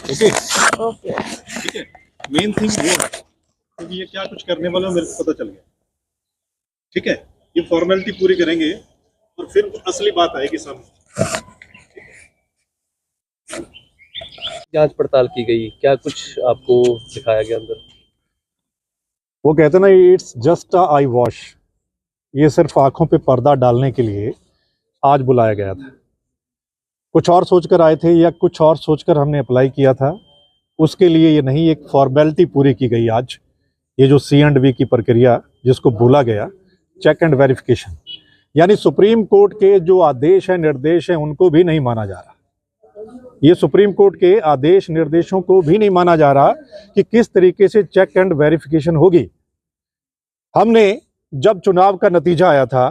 Okay okay. ठीक है। Main thing वो है क्योंकि ये क्या कुछ करने वाला है मेरे को पता चल गया। ठीक है, ये फॉर्मेलिटी पूरी करेंगे और फिर असली बात आएगी सामने। जांच पड़ताल की गई, क्या कुछ आपको दिखाया गया अंदर? वो कहते ना, it's just a I wash. ये सिर्फ आंखों पे पर्दा डालने के लिए आज बुलाया गया था। कुछ और सोचकर आए थे या कुछ और सोचकर हमने अप्लाई किया था, उसके लिए ये नहीं, एक फॉर्मेलिटी पूरी की गई आज। ये जो C&V की प्रक्रिया जिसको बोला गया चेक एंड वेरिफिकेशन, यानी सुप्रीम कोर्ट के जो आदेश है निर्देश हैं उनको भी नहीं माना जा रहा। ये सुप्रीम कोर्ट के आदेश निर्देशों को भी नहीं माना जा रहा कि किस तरीके से चेक एंड वेरिफिकेशन होगी। हमने जब चुनाव का नतीजा आया था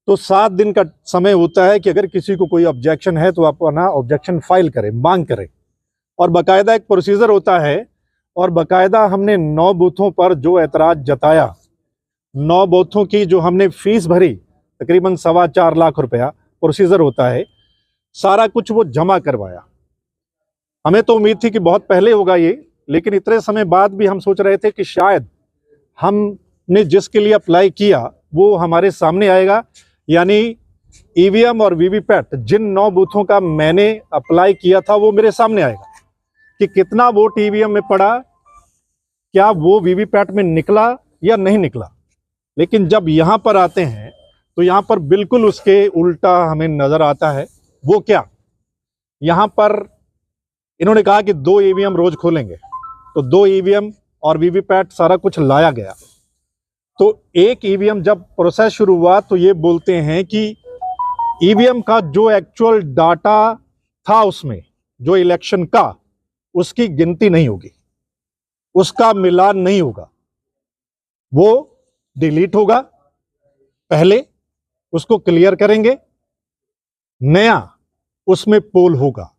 तो 7 दिन का समय होता है कि अगर किसी को कोई ऑब्जेक्शन है तो आप अपना ऑब्जेक्शन फाइल करें, मांग करें, और बाकायदा एक प्रोसीजर होता है। और बाकायदा हमने 9 बूथों पर जो ऐतराज जताया, 9 बूथों की जो हमने फीस भरी, तकरीबन 4.25 लाख रुपया प्रोसीजर होता है, सारा कुछ वो जमा करवाया। हमें तो उम्मीद थी कि बहुत पहले होगा ये, लेकिन इतने समय बाद भी हम सोच रहे थे कि शायद हमने जिसके लिए अप्लाई किया वो हमारे सामने आएगा, यानी ईवीएम और वीवीपैट, जिन 9 बूथों का मैंने अप्लाई किया था वो मेरे सामने आएगा कि कितना वोट ईवीएम में पड़ा, क्या वो वीवीपैट में निकला या नहीं निकला। लेकिन जब यहाँ पर आते हैं तो यहाँ पर बिल्कुल उसके उल्टा हमें नजर आता है। वो क्या, यहाँ पर इन्होंने कहा कि 2 ईवीएम रोज खोलेंगे, तो 2 ईवीएम और वीवीपैट सारा कुछ लाया गया। तो एक ईवीएम जब प्रोसेस शुरू हुआ तो ये बोलते हैं कि ईवीएम का जो एक्चुअल डाटा था उसमें, जो इलेक्शन का, उसकी गिनती नहीं होगी, उसका मिलान नहीं होगा, वो डिलीट होगा, पहले उसको क्लियर करेंगे, नया उसमें पोल होगा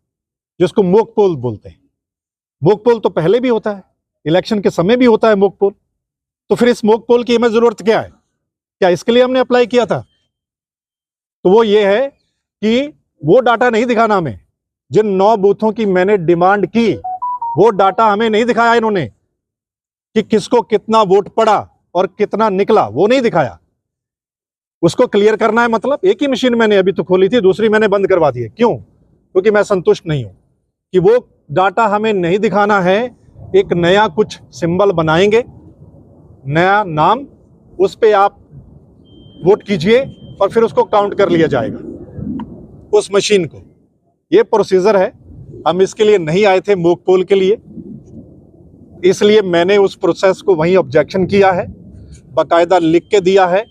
जिसको मॉक पोल बोलते हैं। मॉक पोल तो पहले भी होता है, इलेक्शन के समय भी होता है मॉक पोल। तो फिर इस मॉक पोल की हमें जरूरत क्या है? क्या इसके लिए हमने अप्लाई किया था? तो वो ये है कि वो डाटा नहीं दिखाना हमें, जिन 9 बूथों की मैंने डिमांड की वो डाटा हमें नहीं दिखाया इन्होंने कि किसको कितना वोट पड़ा और कितना निकला, वो नहीं दिखाया। उसको क्लियर करना है। मतलब एक ही मशीन मैंने अभी तो खोली थी, दूसरी मैंने बंद करवा दी है। क्यों? क्योंकि मैं संतुष्ट नहीं हूं कि वो डाटा हमें नहीं दिखाना है। एक नया कुछ सिंबल बनाएंगे, नया नाम, उस पे आप वोट कीजिए और फिर उसको काउंट कर लिया जाएगा उस मशीन को। ये प्रोसीजर है। हम इसके लिए नहीं आए थे मॉक पोल के लिए, इसलिए मैंने उस प्रोसेस को वहीं ऑब्जेक्शन किया है, बाकायदा लिख के दिया है,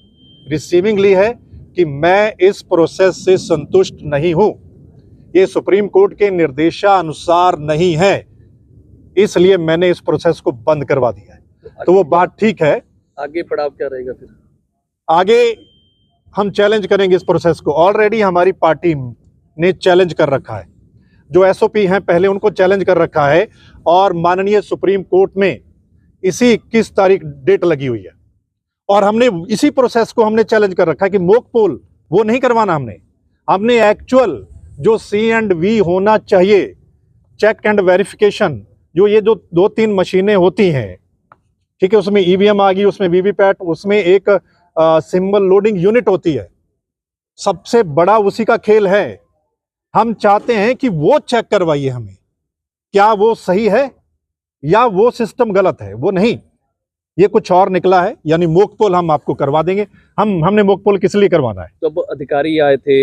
रिसीविंग ली है कि मैं इस प्रोसेस से संतुष्ट नहीं हूं, ये सुप्रीम कोर्ट के निर्देशानुसार नहीं है, इसलिए मैंने इस प्रोसेस को बंद करवा दिया है। तो वो बात ठीक है। आगे पड़ाव क्या रहेगा फिर? आगे हम चैलेंज करेंगे इस प्रोसेस को। ऑलरेडी हमारी पार्टी ने चैलेंज कर रखा है, जो एसओपी हैं पहले उनको चैलेंज कर रखा है, और माननीय सुप्रीम कोर्ट में इसी 21 तारीख डेट लगी हुई है। और हमने इसी प्रोसेस को हमने चैलेंज कर रखा है कि मॉक पोल वो नहीं करवाना हमने एक्चुअल जो C&V होना चाहिए, चेक एंड वेरिफिकेशन, जो ये जो 2-3 मशीनें होती हैं, ठीक है, उसमें ईवीएम आ गई, उसमें वीवीपैट, उसमें एक सिंबल लोडिंग यूनिट होती है, सबसे बड़ा उसी का खेल है। हम चाहते हैं कि वो चेक करवाइए हमें, क्या वो सही है या वो सिस्टम गलत है। वो नहीं, ये कुछ और निकला है, यानी मॉक पोल हम आपको करवा देंगे। हमने मॉक पोल किस लिए करवाना है? तो अब अधिकारी आए थे,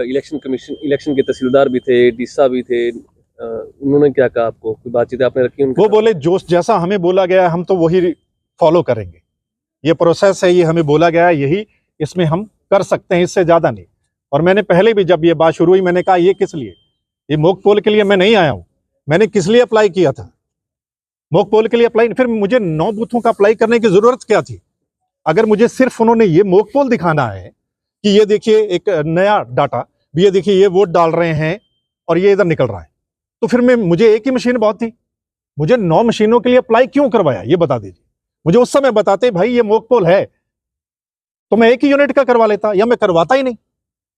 इलेक्शन कमीशन, इलेक्शन के तहसीलदार भी थे, डीसा भी थे, उन्होंने क्या कहा आपको? कोई बातचीत आपने रखी उनके वो साथ? बोले जो जैसा हमें बोला गया हम तो वही फॉलो करेंगे, ये प्रोसेस है, ये हमें बोला गया है, यही इसमें हम कर सकते हैं, इससे ज्यादा नहीं। और मैंने पहले भी जब ये बात शुरू हुई मैंने कहा ये किस लिए, ये मॉक पोल के लिए मैं नहीं आया हूं। मैंने किस लिए अप्लाई किया था? मॉक पोल के लिए अप्लाई, फिर मुझे 9 बूथों का अप्लाई करने की जरूरत क्या थी? अगर मुझे सिर्फ उन्होंने ये मॉक पोल दिखाना है कि ये देखिए एक नया डाटा, ये देखिए ये वोट डाल रहे हैं और ये इधर निकल रहा है, तो फिर मुझे एक ही मशीन बहुत थी। मुझे 9 मशीनों के लिए अप्लाई क्यों करवाया, ये बता दीजिए मुझे। उस समय बताते भाई ये मॉक पोल है तो मैं एक ही यूनिट का करवा लेता, या मैं करवाता ही नहीं।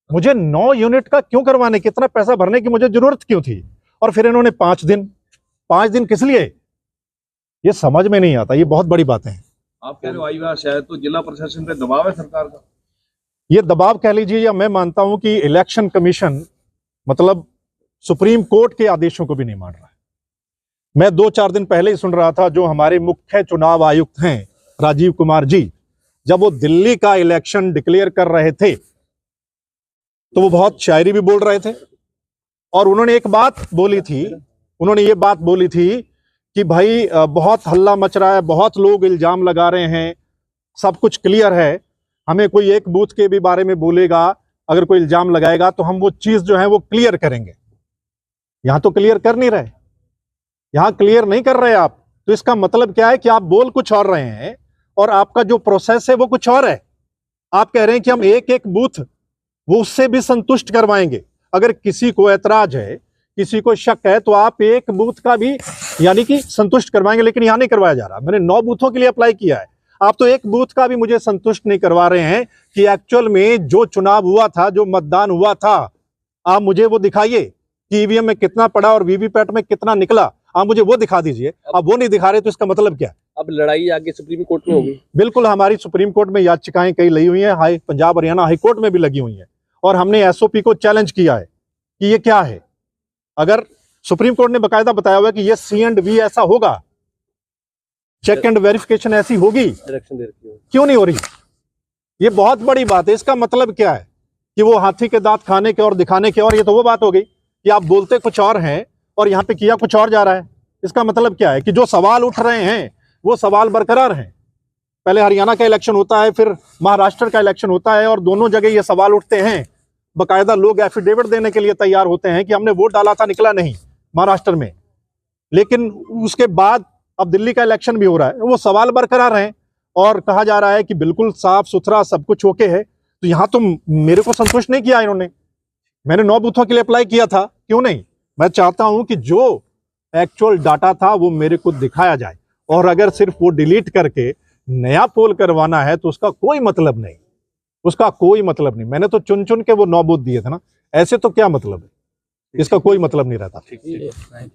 मुझे 9 यूनिट का क्यों करवाने, कितना पैसा भरने की मुझे जरूरत क्यों थी? और फिर इन्होंने 5 दिन 5 दिन किस लिए? ये समझ में नहीं आता, ये बहुत बड़ी बातें हैं। आप कह रहे हो आईवाश है तो जिला प्रशासन पे दबाव है सरकार का? ये दबाव कह लीजिए, या मैं मानता हूं कि इलेक्शन कमीशन मतलब सुप्रीम कोर्ट के आदेशों को भी नहीं मान रहा है। मैं 2-4 दिन पहले ही सुन रहा था, जो हमारे मुख्य चुनाव आयुक्त हैं राजीव कुमार जी, जब वो दिल्ली का इलेक्शन डिक्लेयर कर रहे थे तो वो बहुत शायरी भी बोल रहे थे, और उन्होंने एक बात बोली थी, उन्होंने ये बात बोली थी कि भाई बहुत हल्ला मच रहा है, बहुत लोग इल्जाम लगा रहे हैं, सब कुछ क्लियर है, हमें कोई एक बूथ के भी बारे में बोलेगा, अगर कोई इल्जाम लगाएगा तो हम वो चीज जो है वो क्लियर करेंगे। यहां तो क्लियर कर नहीं रहे, यहां क्लियर नहीं कर रहे आप। तो इसका मतलब क्या है कि आप बोल कुछ और रहे हैं और आपका जो प्रोसेस है वो कुछ और है। आप कह रहे हैं कि हम एक एक बूथ वो उससे भी संतुष्ट करवाएंगे। अगर किसी को ऐतराज है, किसी को शक है, तो आप एक बूथ का भी यानी कि संतुष्ट करवाएंगे, लेकिन यहां नहीं करवाया जा रहा। मैंने 9 बूथों के लिए अप्लाई किया है, आप तो एक बूथ का भी मुझे संतुष्ट नहीं करवा रहे हैं कि एक्चुअल में जो चुनाव हुआ था, जो मतदान हुआ था, आप मुझे वो दिखाइए कि ईवीएम में कितना पड़ा और वीवीपैट में कितना निकला, आप मुझे वो दिखा दीजिए। आप वो नहीं दिखा रहे तो इसका मतलब क्या? अब लड़ाई आगे सुप्रीम कोर्ट में होगी। बिल्कुल, हमारी सुप्रीम कोर्ट में याचिकाएं कई लगी हुई हैं, पंजाब हरियाणा हाई कोर्ट में भी लगी हुई हैं, और हमने एसओपी को चैलेंज किया है कि ये क्या है। अगर सुप्रीम कोर्ट ने बकायदा बताया हुआ है कि ये C&V ऐसा होगा, चेक एंड वेरिफिकेशन ऐसी होगी, इलेक्शन दे रखी है, क्यों नहीं हो रही? ये बहुत बड़ी बात है। इसका मतलब क्या है कि वो हाथी के दांत खाने के और दिखाने के और, ये तो वो बात हो गई कि आप बोलते कुछ और हैं और यहां पे किया कुछ और जा रहा है। इसका मतलब क्या है कि जो सवाल उठ रहे हैं वो सवाल बरकरार हैं। पहले हरियाणा का इलेक्शन होता है, फिर महाराष्ट्र का इलेक्शन होता है, और दोनों जगह ये सवाल उठते हैं। बकायदा लोग एफिडेविट देने के लिए तैयार होते हैं कि हमने वोट डाला था, निकला नहीं महाराष्ट्र में, लेकिन उसके बाद अब दिल्ली का इलेक्शन भी हो रहा है, वो सवाल बरकरार हैं और कहा जा रहा है कि बिल्कुल साफ सुथरा सब कुछ ओके है। तो यहां तो मेरे को संतुष्ट नहीं किया इन्होंने। मैंने 9 बूथों के लिए अप्लाई किया था, क्यों नहीं? मैं चाहता हूं कि जो एक्चुअल डाटा था वो मेरे को दिखाया जाए, और अगर सिर्फ वो डिलीट करके नया पोल करवाना है तो उसका कोई मतलब नहीं, उसका कोई मतलब नहीं। मैंने तो चुन चुन के वो 9 बूथ दिए थे ना, ऐसे तो क्या मतलब है, इसका कोई मतलब नहीं रहता। ठीक है।